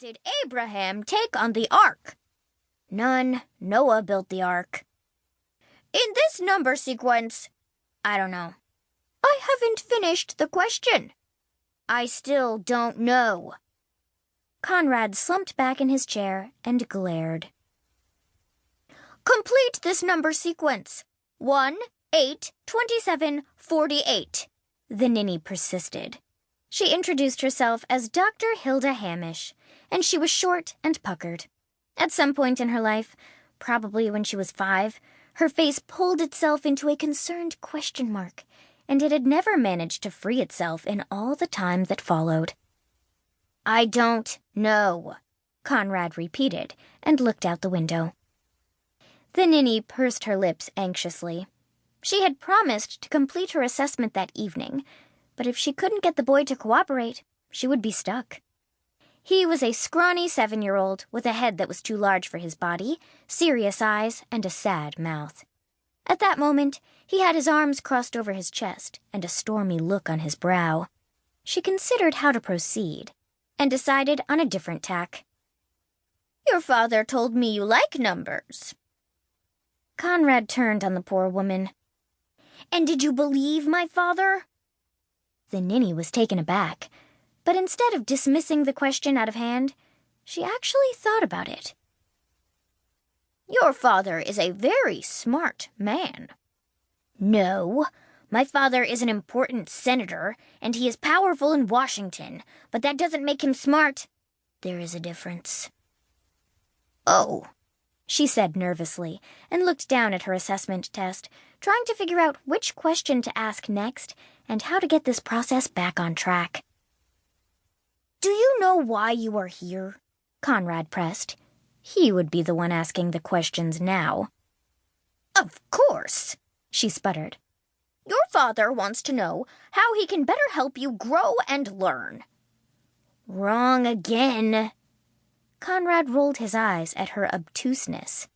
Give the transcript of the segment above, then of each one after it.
did Abraham take on the ark? None. Noah built the ark. In this number sequence, I don't know. I haven't finished the question. I still don't know. Conrad slumped back in his chair and glared. Complete this number sequence. 1, 8, 27, 48. The ninny persisted. She introduced herself as Dr. Hilda Hamish, and she was short and puckered. At some point in her life, probably when she was 5, her face pulled itself into a concerned question mark, and it had never managed to free itself in all the time that followed. I don't know, Conrad repeated, and looked out the window. The ninny pursed her lips anxiously. She had promised to complete her assessment that evening, but if she couldn't get the boy to cooperate, she would be stuck. He was a scrawny 7-year-old with a head that was too large for his body, serious eyes, and a sad mouth. At that moment, he had his arms crossed over his chest and a stormy look on his brow. She considered how to proceed, and decided on a different tack. Your father told me you like numbers. Conrad turned on the poor woman. And did you believe my father? The ninny was taken aback, but instead of dismissing the question out of hand, she actually thought about it. Your father is a very smart man. No, my father is an important senator, and he is powerful in Washington, but that doesn't make him smart. There is a difference. Oh, she said nervously, and looked down at her assessment test, trying to figure out which question to ask next and how to get this process back on track. Do you know why you are here? Conrad pressed. He would be the one asking the questions now. Of course, she sputtered. Your father wants to know how he can better help you grow and learn. Wrong again. Conrad rolled his eyes at her obtuseness.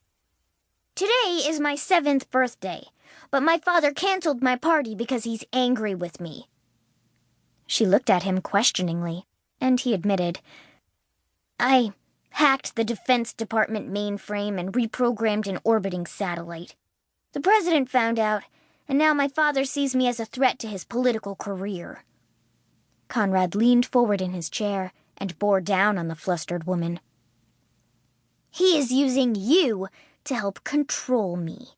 Today is my 7th birthday, but my father canceled my party because he's angry with me. She looked at him questioningly, and he admitted, I hacked the Defense Department mainframe and reprogrammed an orbiting satellite. The president found out, and now my father sees me as a threat to his political career. Conrad leaned forward in his chair and bore down on the flustered woman. He is using you to help control me.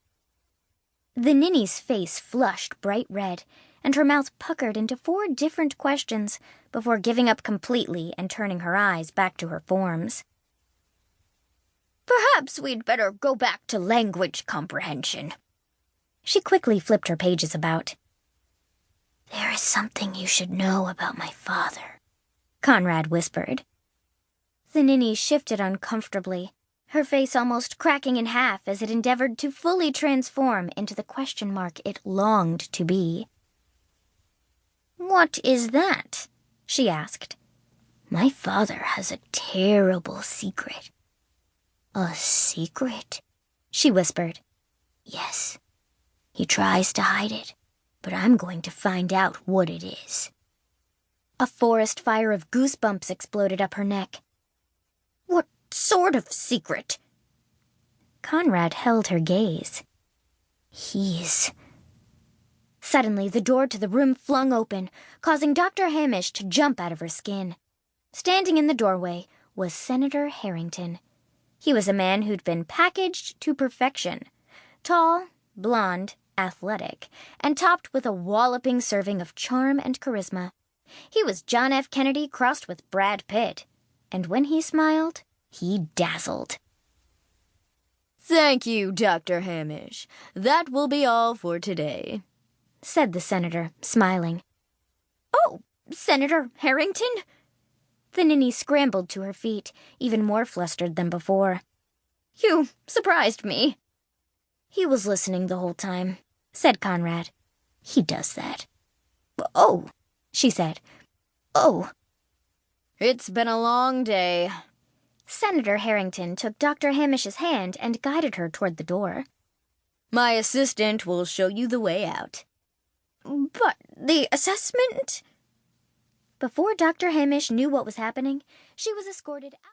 The ninny's face flushed bright red, and her mouth puckered into 4 different questions before giving up completely and turning her eyes back to her forms. Perhaps we'd better go back to language comprehension. She quickly flipped her pages about. There is something you should know about my father, Conrad whispered. The ninny shifted uncomfortably, her face almost cracking in half as it endeavored to fully transform into the question mark it longed to be. What is that? She asked. My father has a terrible secret. A secret? She whispered. Yes. He tries to hide it, but I'm going to find out what it is. A forest fire of goosebumps exploded up her neck. What sort of secret? Conrad held her gaze. Suddenly, the door to the room flung open, causing Dr. Hamish to jump out of her skin. Standing in the doorway was Senator Harrington. He was a man who'd been packaged to perfection. Tall, blonde, athletic, and topped with a walloping serving of charm and charisma. He was John F. Kennedy crossed with Brad Pitt, and when he smiled, he dazzled. Thank you, Dr. Hamish. That will be all for today, said the senator, smiling. Oh, Senator Harrington? The ninny scrambled to her feet, even more flustered than before. You surprised me. He was listening the whole time, said Conrad. He does that. Oh, she said. Oh. It's been a long day. Senator Harrington took Dr. Hamish's hand and guided her toward the door. My assistant will show you the way out. But the assessment? Before Dr. Hamish knew what was happening, she was escorted out.